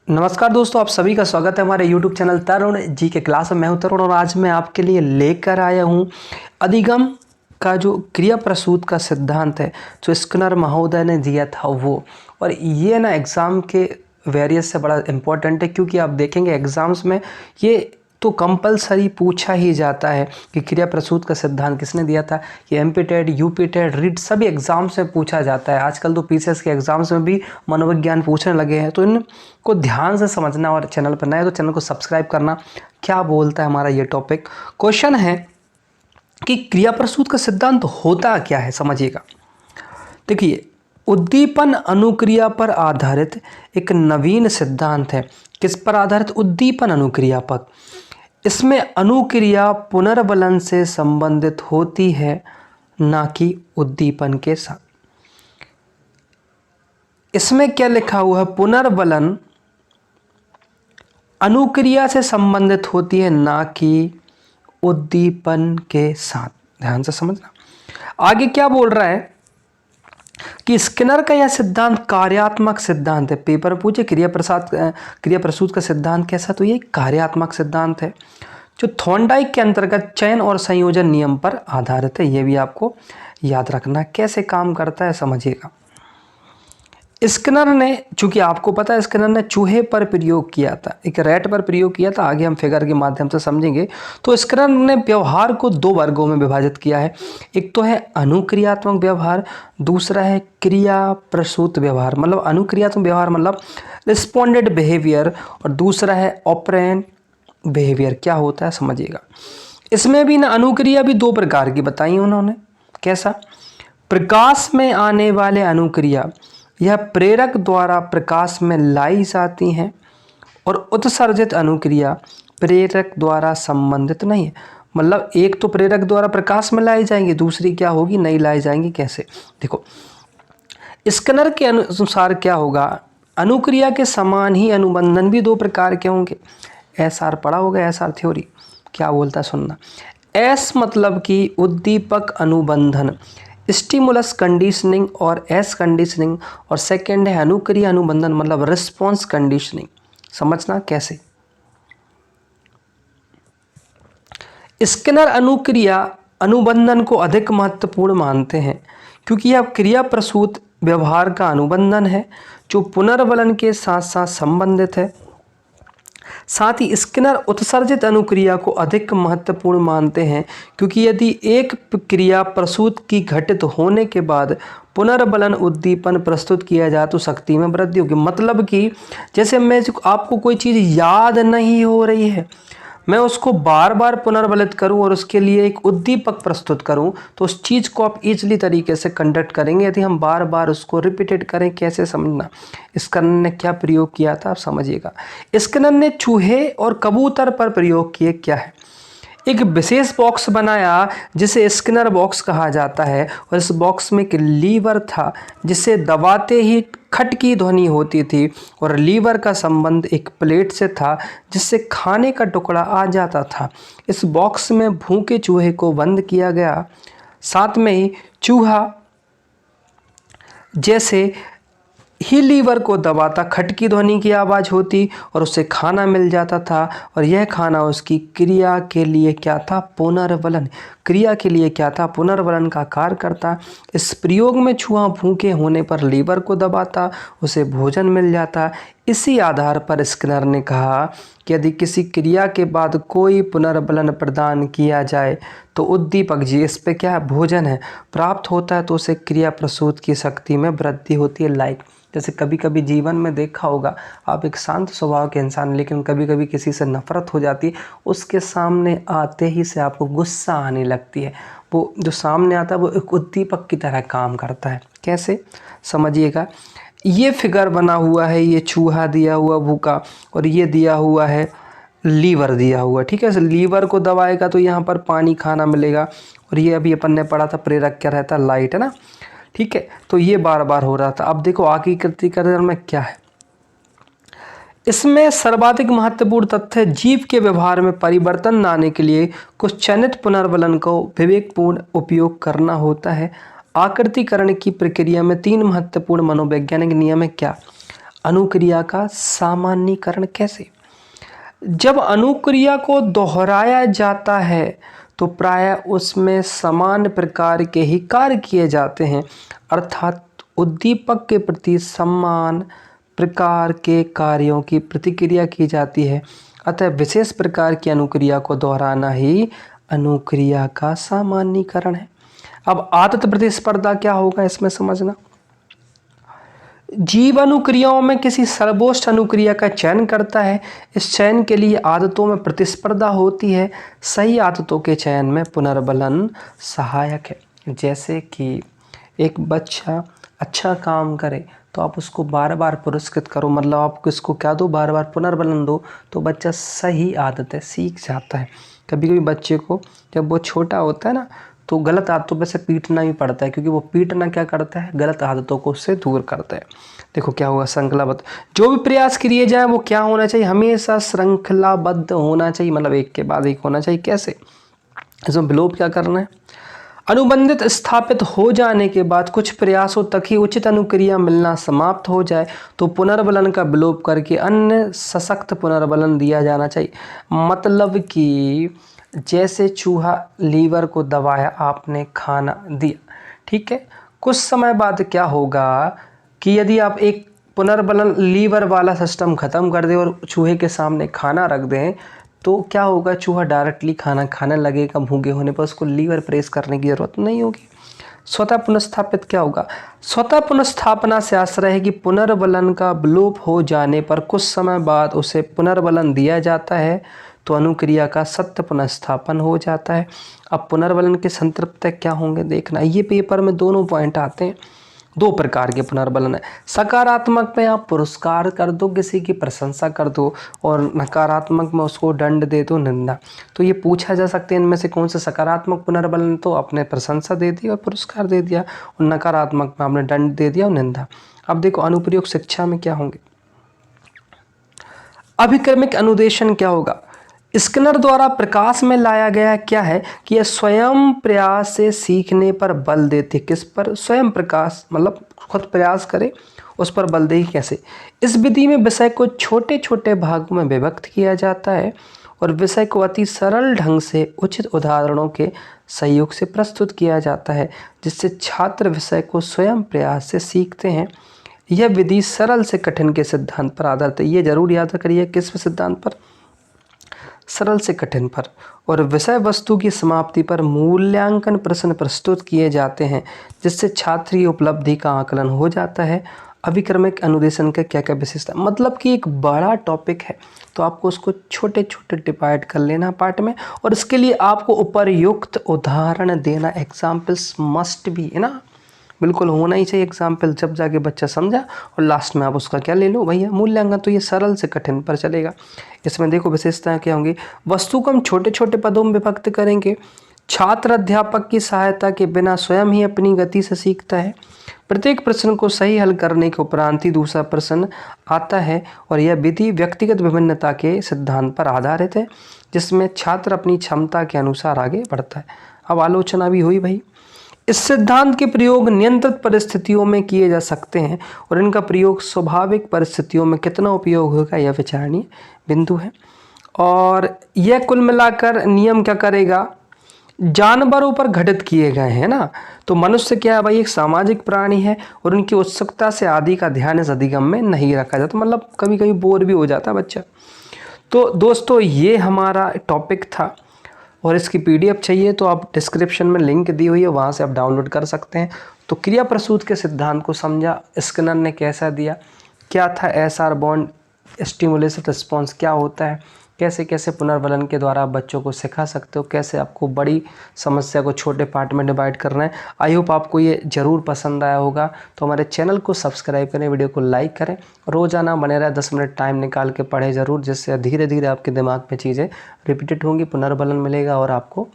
नमस्कार दोस्तों, आप सभी का स्वागत है हमारे YouTube चैनल तरुण जी के क्लास में। मैं हूं तरुण और आज मैं आपके लिए लेकर आया हूं अधिगम का जो क्रिया प्रसूत का सिद्धांत है जो स्किनर महोदय ने दिया था वो। और ये ना एग्ज़ाम के वेरियस से बड़ा इम्पोर्टेंट है, क्योंकि आप देखेंगे एग्ज़ाम्स में ये तो कंपलसरी पूछा ही जाता है कि क्रिया प्रसूत का सिद्धांत किसने दिया था। ये MP TET, UP TET, REET सभी एग्ज़ाम्स में पूछा जाता है। आजकल तो पीसीएस के एग्ज़ाम्स में भी मनोविज्ञान पूछने लगे हैं, तो इनको ध्यान से समझना। और चैनल पर नए हैं तो चैनल को सब्सक्राइब करना। क्या बोलता है हमारा ये टॉपिक। क्वेश्चन है कि क्रिया प्रसूत का सिद्धांत होता क्या है, समझिएगा। देखिए, उद्दीपन अनुक्रिया पर आधारित एक नवीन सिद्धांत है। किस पर आधारित? उद्दीपन अनुक्रिया पर। इसमें अनुक्रिया पुनर्बलन से संबंधित होती है, ना कि उद्दीपन के साथ। इसमें क्या लिखा हुआ है? पुनर्बलन अनुक्रिया से संबंधित होती है, ना कि उद्दीपन के साथ। ध्यान से समझना। आगे क्या बोल रहा है कि स्किनर का यह सिद्धांत कार्यात्मक सिद्धांत है। पेपर पूछे क्रिया प्रसूत का सिद्धांत कैसा, तो ये कार्यात्मक सिद्धांत है जो थॉर्नडाइक के अंतर्गत चयन और संयोजन नियम पर आधारित है। ये भी आपको याद रखना। कैसे काम करता है समझिएगा। स्किनर ने, चूंकि आपको पता है स्किनर ने चूहे पर प्रयोग किया था, एक रैट पर प्रयोग किया था। आगे हम फिगर के माध्यम से समझेंगे। तो स्किनर ने व्यवहार को दो वर्गों में विभाजित किया है। एक तो है अनुक्रियात्मक व्यवहार, दूसरा है क्रिया प्रसूत व्यवहार। मतलब अनुक्रियात्मक व्यवहार मतलब रिस्पोंडेड बिहेवियर, और दूसरा है ऑपरेंट बिहेवियर। क्या होता है समझिएगा। इसमें भी ना अनुक्रिया भी दो प्रकार की बताई उन्होंने। कैसा? प्रकाश में आने वाले अनुक्रिया यह प्रेरक द्वारा प्रकाश में लाई जाती हैं, और उत्सर्जित अनुक्रिया प्रेरक द्वारा संबंधित नहीं है। मतलब एक तो प्रेरक द्वारा प्रकाश में लाई जाएंगी, दूसरी क्या होगी? नहीं लाई जाएंगी। कैसे? देखो, स्किनर के अनुसार क्या होगा, अनुक्रिया के समान ही अनुबंधन भी दो प्रकार के होंगे। एसआर पढ़ा होगा, एसआर थ्योरी। क्या बोलता है सुनना। एस मतलब कि उद्दीपक अनुबंधन, स्टिमुलस कंडीशनिंग, और एस कंडीशनिंग, और सेकेंड है अनुक्रिया अनुबंधन मतलब रिस्पॉन्स कंडीशनिंग। समझना कैसे। स्किनर अनुक्रिया अनुबंधन को अधिक महत्वपूर्ण मानते हैं, क्योंकि यह क्रिया प्रसूत व्यवहार का अनुबंधन है जो पुनर्बलन के साथ साथ संबंधित है। साथ ही स्किनर उत्सर्जित अनुक्रिया को अधिक महत्वपूर्ण मानते हैं, क्योंकि यदि एक क्रिया प्रसूत की घटित होने के बाद पुनर्बलन उद्दीपन प्रस्तुत किया जाए तो शक्ति में वृद्धि होगी। मतलब कि जैसे मैं आपको कोई चीज़ याद नहीं हो रही है, मैं उसको बार बार पुनर्बलित करूं और उसके लिए एक उद्दीपक प्रस्तुत करूं, तो उस चीज़ को आप इजीली तरीके से कंडक्ट करेंगे यदि हम बार बार उसको रिपीटेड करें। कैसे समझना। स्किनर ने क्या प्रयोग किया था आप समझिएगा। स्किनर ने चूहे और कबूतर पर प्रयोग किए। क्या है? एक विशेष बॉक्स बनाया जिसे स्किनर बॉक्स कहा जाता है, और इस बॉक्स में एक लीवर था जिसे दबाते ही खट की ध्वनि होती थी, और लीवर का संबंध एक प्लेट से था जिससे खाने का टुकड़ा आ जाता था। इस बॉक्स में भूखे चूहे को बंद किया गया, साथ में ही चूहा जैसे ही लीवर को दबाता खटकी ध्वनि की आवाज़ होती और उसे खाना मिल जाता था, और यह खाना उसकी क्रिया के लिए क्या था? पुनर्बलन। क्रिया के लिए क्या था? पुनर्बलन का कार्य करता। इस प्रयोग में चूहा भूखे होने पर लीवर को दबाता, उसे भोजन मिल जाता। इसी आधार पर स्किनर ने कहा कि यदि किसी क्रिया के बाद कोई पुनर्बलन प्रदान किया जाए तो उद्दीपक, जी इस पे क्या है? भोजन है, प्राप्त होता है, तो उसे क्रिया प्रसूत की शक्ति में वृद्धि होती है। लाइक जैसे कभी कभी जीवन में देखा होगा, आप एक शांत स्वभाव के इंसान, लेकिन कभी कभी किसी से नफरत हो जाती है, उसके सामने आते ही से आपको गुस्सा आने लगती है। वो जो सामने आता है वो एक उद्दीपक की तरह काम करता है। कैसे समझिएगा। ये फिगर बना हुआ है, ये चूहा दिया हुआ भूखा, और ये दिया हुआ है लीवर दिया हुआ। ठीक है, लीवर को दबाएगा तो यहाँ पर पानी खाना मिलेगा, और ये अभी अपन ने पढ़ा था प्रेरक क्या रहता है? लाइट, है ना। ठीक है, तो ये बार बार हो रहा था। अब देखो आगे कृतिकरण में क्या है। इसमें सर्वाधिक महत्वपूर्ण तथ्य जीव के व्यवहार में परिवर्तन लाने के लिए कुछ चयनित पुनर्बलन को विवेकपूर्ण उपयोग करना होता है। आकृतिकरण की प्रक्रिया में तीन महत्वपूर्ण मनोवैज्ञानिक नियम है। क्या? अनुक्रिया का सामान्यीकरण कैसे? जब अनुक्रिया को दोहराया जाता है तो प्रायः उसमें समान प्रकार के ही कार्य किए जाते हैं, अर्थात उद्दीपक के प्रति समान प्रकार के कार्यों की प्रतिक्रिया की जाती है। अतः विशेष प्रकार की अनुक्रिया को दोहराना ही अनुक्रिया का सामान्यीकरण है। अब आदत प्रतिस्पर्धा क्या होगा इसमें समझना। जीव अनुक्रियाओं में किसी सर्वोच्च अनुक्रिया का चयन करता है। इस चयन के लिए आदतों में प्रतिस्पर्धा होती है। सही आदतों के चयन में पुनर्बलन सहायक है। जैसे कि एक बच्चा अच्छा काम करे तो आप उसको बार बार पुरस्कृत करो, मतलब आप किसको क्या दो, बार बार पुनर्बलन दो, तो बच्चा सही आदतें सीख जाता है। कभी कभी बच्चे को जब वो छोटा होता है ना तो गलत आदतों पे से पीटना भी पड़ता है, क्योंकि वो पीटना क्या करता है, गलत आदतों को उससे दूर करता है। देखो क्या हुआ, श्रृंखलाबद्ध जो भी प्रयास किए जाए वो क्या होना चाहिए, हमेशा श्रृंखलाबद्ध होना चाहिए, मतलब एक के बाद एक होना चाहिए। कैसे, इसमें विलोप क्या करना है, अनुबंधित स्थापित हो जाने के बाद कुछ प्रयासों तक ही उचित अनुक्रिया मिलना समाप्त हो जाए तो पुनर्बलन का विलोप करके अन्य सशक्त पुनर्बलन दिया जाना चाहिए। मतलब कि जैसे चूहा लीवर को दबाया, आपने खाना दिया, ठीक है, कुछ समय बाद क्या होगा कि यदि आप एक पुनर्बलन लीवर वाला सिस्टम ख़त्म कर दें और चूहे के सामने खाना रख दें तो क्या होगा, चूहा डायरेक्टली खाना खाने लगेगा। भूखे होने पर उसको लीवर प्रेस करने की ज़रूरत नहीं होगी। स्वतः पुनर्स्थापित क्या होगा, स्वतः पुनर्स्थापना से आश्रय है कि पुनर्बलन का विलोप हो जाने पर कुछ समय बाद उसे पुनर्बलन दिया जाता है तो अनुक्रिया का सत्य पुनर्स्थापन हो जाता है। अब पुनर्बलन के संतृप्त क्या होंगे देखना, ये पेपर में दोनों पॉइंट आते हैं। दो प्रकार के पुनर्बलन है, सकारात्मक में आप पुरस्कार कर दो, किसी की प्रशंसा कर दो, और नकारात्मक में उसको दंड दे दो, निंदा। तो ये पूछा जा सकता है इनमें से कौन सा सकारात्मक पुनर्बलन, तो आपने प्रशंसा दे दी और पुरस्कार दे दिया, और नकारात्मक में आपने दंड दे दिया और निंदा। अब देखो अनुप्रयोग शिक्षा में क्या होंगे, अभिक्रमिक अनुदेशन क्या होगा, स्किनर द्वारा प्रकाश में लाया गया क्या है कि यह स्वयं प्रयास से सीखने पर बल देते, किस पर, स्वयं प्रकाश, मतलब खुद प्रयास करे उस पर बल दे। कैसे, इस विधि में विषय को छोटे छोटे भागों में विभक्त किया जाता है और विषय को अति सरल ढंग से उचित उदाहरणों के सहयोग से प्रस्तुत किया जाता है, जिससे छात्र विषय को स्वयं प्रयास से सीखते हैं। यह विधि सरल से कठिन के सिद्धांत पर आधारित है। ये जरूर याद करिए, किस सिद्धांत पर, सरल से कठिन पर। और विषय वस्तु की समाप्ति पर मूल्यांकन प्रश्न प्रस्तुत किए जाते हैं, जिससे छात्र की उपलब्धि का आकलन हो जाता है। अभिक्रमिक अनुदेशन के क्या क्या विशेषता, मतलब कि एक बड़ा टॉपिक है तो आपको उसको छोटे छोटे डिवाइड कर लेना पार्ट में, और इसके लिए आपको उपयुक्त उदाहरण देना, एग्जाम्पल्स मस्ट भी, है ना, बिल्कुल होना ही चाहिए एग्जाम्पल, जब जाके बच्चा समझा और लास्ट में आप उसका क्या ले लो भैया, मूल्यांकन। तो ये सरल से कठिन पर चलेगा। इसमें देखो विशेषताएं क्या होंगी, वस्तु को हम छोटे छोटे पदों में विभक्त करेंगे, छात्र अध्यापक की सहायता के बिना स्वयं ही अपनी गति से सीखता है, प्रत्येक प्रश्न को सही हल करने के उपरांत ही दूसरा प्रश्न आता है, और यह विधि व्यक्तिगत विभिन्नता के सिद्धांत पर आधारित है, जिसमें छात्र अपनी क्षमता के अनुसार आगे बढ़ता है। अब आलोचना भी हुई भाई, इस सिद्धांत के प्रयोग नियंत्रित परिस्थितियों में किए जा सकते हैं और इनका प्रयोग स्वाभाविक परिस्थितियों में कितना उपयोग होगा यह विचारणीय बिंदु है। और यह कुल मिलाकर नियम क्या करेगा, जानवरों पर घटित किए गए हैं ना, तो मनुष्य क्या है भाई, एक सामाजिक प्राणी है और उनकी उत्सुकता से आदि का ध्यान इस अधिगम में नहीं रखा जाता, मतलब कभी कभी बोर भी हो जाता है बच्चा। तो दोस्तों ये हमारा टॉपिक था, और इसकी पीडीएफ चाहिए तो आप डिस्क्रिप्शन में लिंक दी हुई है, वहाँ से आप डाउनलोड कर सकते हैं। तो क्रिया प्रसूत के सिद्धांत को समझा, स्किनर ने कैसा दिया, क्या था एसआर बॉन्ड, स्टिमुलेशन रिस्पॉन्स क्या होता है, कैसे कैसे पुनर्बलन के द्वारा आप बच्चों को सिखा सकते हो, कैसे आपको बड़ी समस्या को छोटे पार्ट में डिवाइड करना है। आई होप आपको ये ज़रूर पसंद आया होगा। तो हमारे चैनल को सब्सक्राइब करें, वीडियो को लाइक करें, रोज़ाना बने रहे, 10 मिनट टाइम निकाल के पढ़ें ज़रूर, जिससे धीरे धीरे आपके दिमाग में चीज़ें रिपीटेड होंगी, पुनर्बलन मिलेगा और आपको